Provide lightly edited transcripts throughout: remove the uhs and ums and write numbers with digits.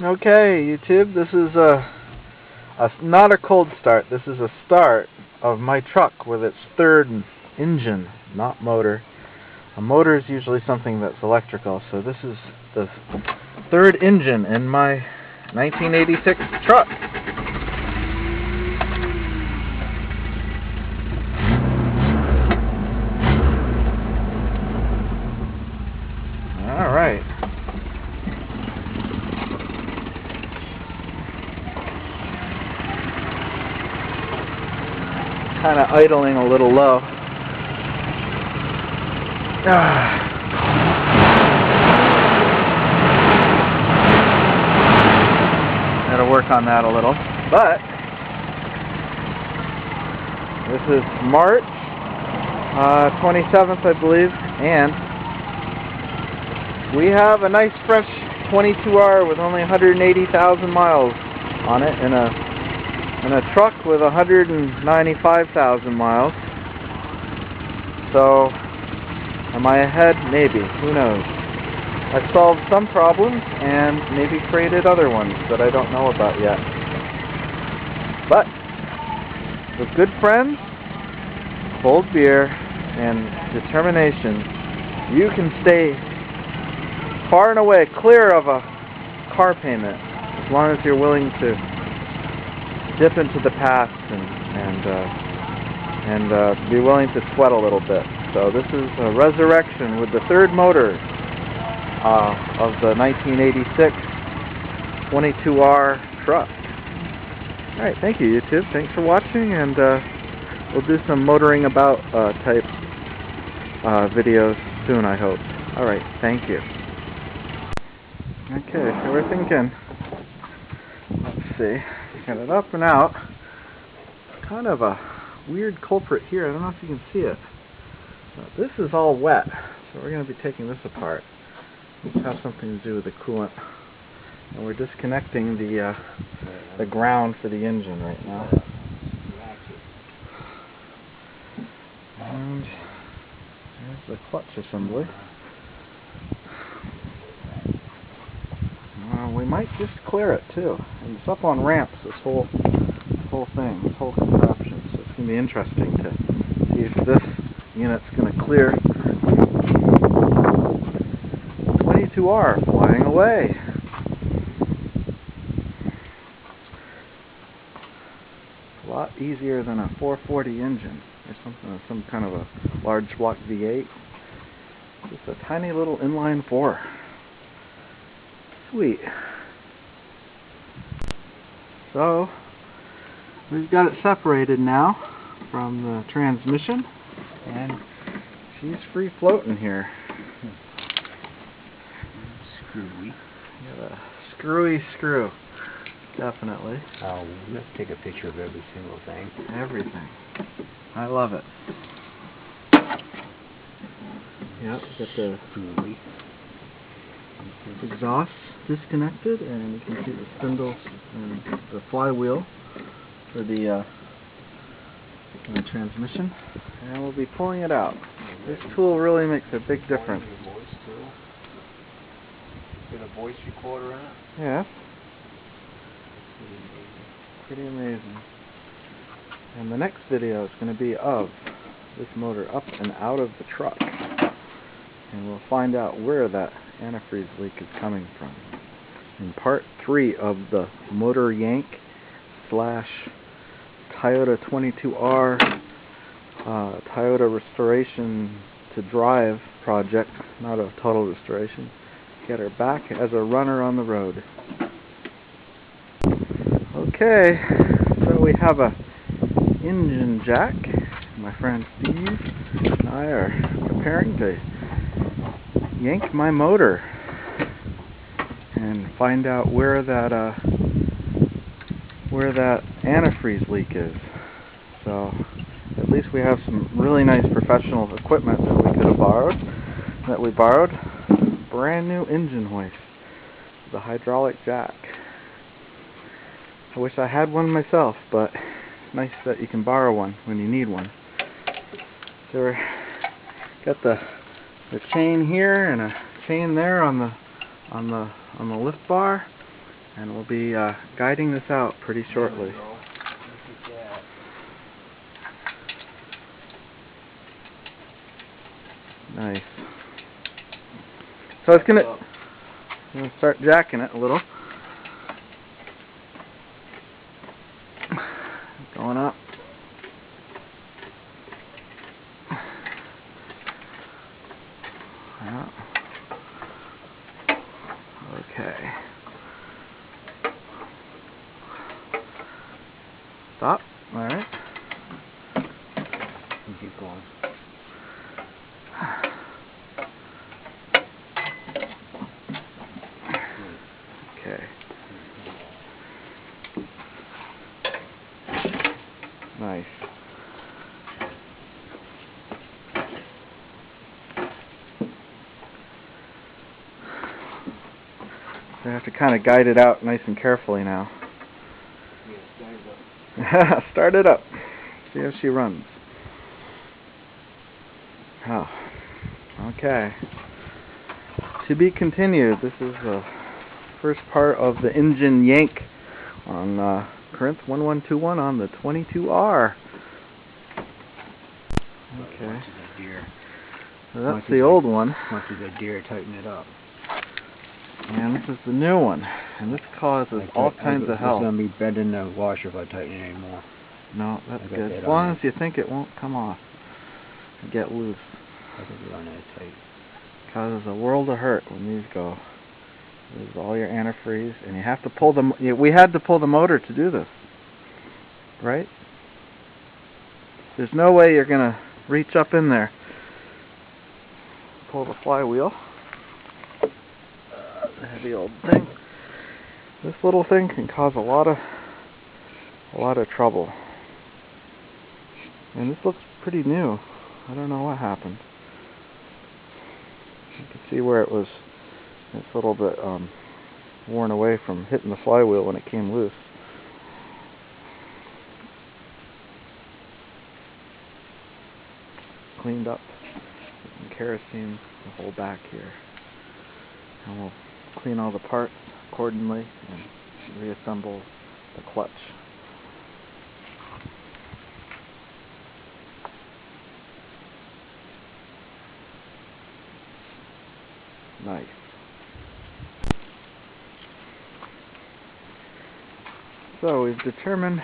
Okay, YouTube, this is not a cold start. This is a start of my truck with its third engine, not motor. A motor is usually something that's electrical, so this is the third engine in my 1986 truck. All right. Kind of idling a little low. Gotta work on that a little. But this is March 27th, I believe, and we have a nice fresh 22R with only 180,000 miles on it in a truck with 195,000 miles. So, am I ahead? Maybe. Who knows? I've solved some problems and maybe created other ones that I don't know about yet. But, with good friends, cold beer, and determination, you can stay far and away clear of a car payment as long as you're willing to dip into the past and be willing to sweat a little bit. So this is a resurrection with the third motor of the 1986 22R truck. Alright, thank you, YouTube. Thanks for watching, and we'll do some motoring about type videos soon, I hope. Alright, thank you. Okay, so we're thinking, let's see, got it up and out. Kind of a weird culprit here. I don't know if you can see it. But this is all wet, so we're going to be taking this apart. This has something to do with the coolant. And we're disconnecting the ground for the engine right now. And there's the clutch assembly. We might just clear it too. And it's up on ramps, this whole thing, this whole contraption. So it's going to be interesting to see if this unit's going to clear. 22R flying away. A lot easier than a 440 engine or something, some kind of a large block V8. Just a tiny little inline 4. Sweet. So, we've got it separated now from the transmission, and she's free floating here. Screwy. Got a screwy screw, definitely. Oh, let's take a picture of every single thing. Everything. I love it. Yep, got the Screwy. exhaust disconnected, and you can see the spindle and the flywheel for the transmission, and we'll be pulling it out. This tool really makes a big difference. Get a voice recorder in it? Yeah. Pretty amazing. And the next video is going to be of this motor up and out of the truck, and we'll find out where that antifreeze leak is coming from in part 3 of the motor yank / Toyota 22R Toyota restoration to drive project, not a total restoration. Get her back as a runner on the road. Okay, so we have a engine jack. My friend Steve and I are preparing to yank my motor and find out where that antifreeze leak is. So at least we have some really nice professional equipment that we borrowed. Brand new engine hoist, the hydraulic jack. I wish I had one myself, but it's nice that you can borrow one when you need one. So we're got the chain here and a chain there on the lift bar, And we'll be guiding this out pretty shortly. Nice. So it's I'm gonna start jacking it a little. Going up. Yeah. Okay. Stop. All right. Keep going. Okay. Nice. So I have to kind of guide it out nice and carefully now. Yeah, start it up. See how she runs. Oh. Okay. To be continued. This is the first part of the engine yank on Corinth 1121 on the 22R. Okay. So that's the old one. Once you get deer, tighten it up. And this is the new one. And this causes all kinds of hell. It's going to be bent in the washer if I tighten it anymore. No, that's good. As long as you think it won't come off and get loose. I think you're on that tight. Causes a world of hurt when these go. This is all your antifreeze, and you have to pull them. We had to pull the motor to do this, right? There's no way you're gonna reach up in there, pull the flywheel. The heavy old thing. This little thing can cause a lot of trouble. And this looks pretty new. I don't know what happened. You can see where it's a little bit worn away from hitting the flywheel when it came loose. Cleaned up with some kerosene the whole back here. And we'll clean all the parts accordingly and reassemble the clutch. Nice. So we've determined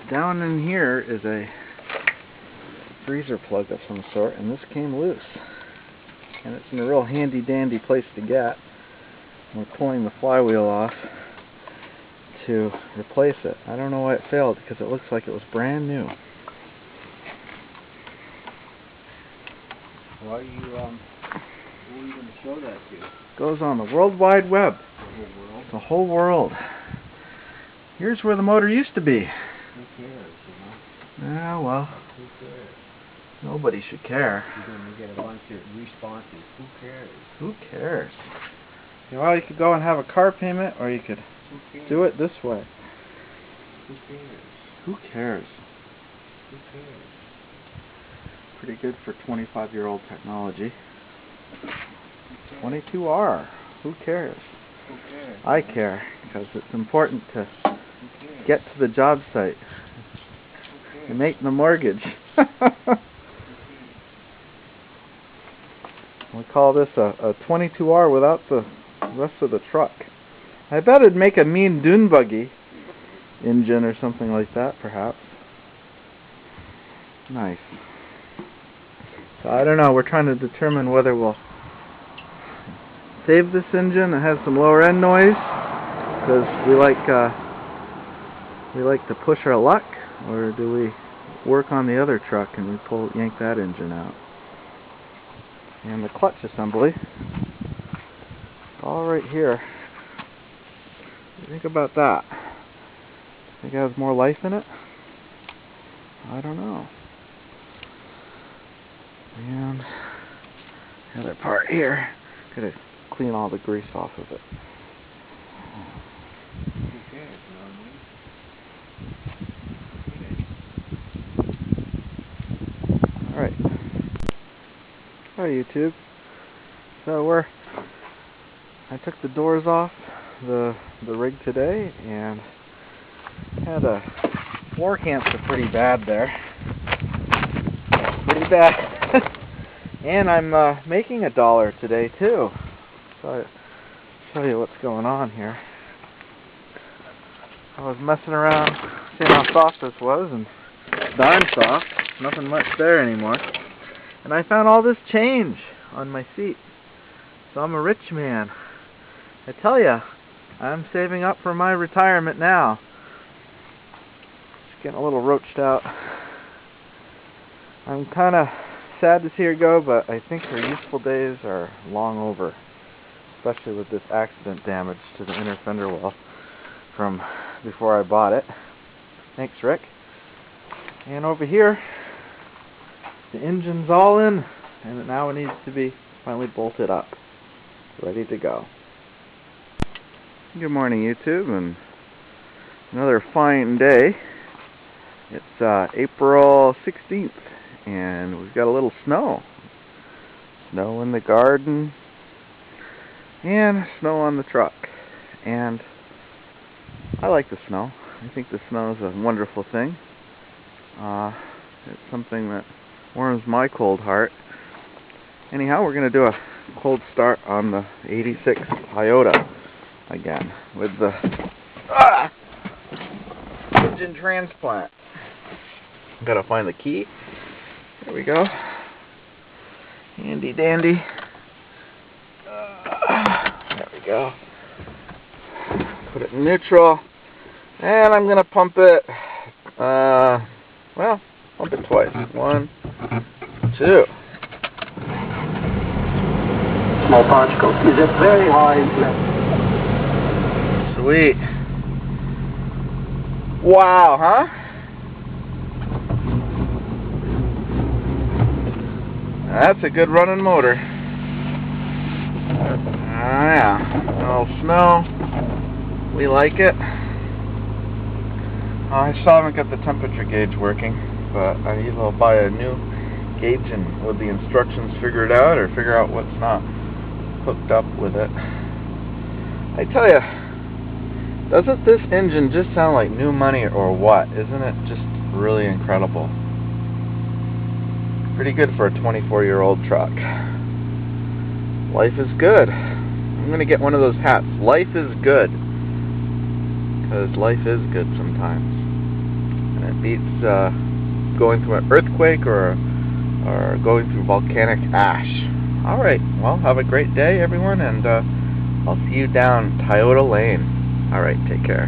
down in here is a freezer plug of some sort, and this came loose. And it's in a real handy dandy place to get. We're pulling the flywheel off to replace it. I don't know why it failed because it looks like it was brand new. Why are you who are you going to show that to? Goes on the World Wide Web. The whole world? The whole world. Here's where the motor used to be. Who cares, you know? Yeah, well. Who cares? Nobody should care. You're going to get a bunch of responses. Who cares? Who cares? Well, you could go and have a car payment, or you could do it this way. Who cares? Who cares? Who cares? Pretty good for 25-year-old technology. 22R. Who cares? Who cares? I care, because it's important to get to the job site and make the mortgage. We call this a 22R without the rest of the truck. I bet it'd make a mean dune buggy engine or something like that, perhaps. Nice. So I don't know, we're trying to determine whether we'll save this engine and have some lower end noise, because we like to push our luck, or do we work on the other truck and we yank that engine out. And the clutch assembly, all right here. What do you think about that? Think it has more life in it? I don't know. And the other part here, gotta clean all the grease off of it. Who cares, you know what I mean? Alright. Hi YouTube. So I took the doors off the rig today, and had a floor cancer pretty bad there. Pretty bad. And I'm making $1 today too. So I'll show you what's going on here. I was messing around, seeing how soft this was, and darn soft. Nothing much there anymore. And I found all this change on my seat. So I'm a rich man. I tell ya, I'm saving up for my retirement now. Just getting a little roached out. I'm kind of sad to see her go, but I think her useful days are long over. Especially with this accident damage to the inner fender well from before I bought it. Thanks, Rick. And over here, the engine's all in, and now it needs to be finally bolted up. Ready to go. Good morning, YouTube, and another fine day. It's April 16th, and we've got a little snow. Snow in the garden, and snow on the truck. And I like the snow. I think the snow is a wonderful thing. It's something that warms my cold heart. Anyhow, we're going to do a cold start on the 86 Toyota again with the engine transplant. Gotta find the key. There we go. Handy dandy. There we go. Put it in neutral, and I'm gonna pump it. Well, pump it twice. 1, 2. Small particle. Is it very high? Sweet. Wow, huh? That's a good running motor. Yeah. No snow. We like it. I still haven't got the temperature gauge working, but I either will buy a new gauge and with the instructions figured out, or figure out what's not hooked up with it. I tell ya, doesn't this engine just sound like new money or what? Isn't it just really incredible? Pretty good for a 24-year-old truck. Life is good. I'm going to get one of those hats. Life is good. Because life is good sometimes. And it beats going through an earthquake or going through volcanic ash. Alright, well, have a great day, everyone, and I'll see you down Toyota Lane. Alright, take care.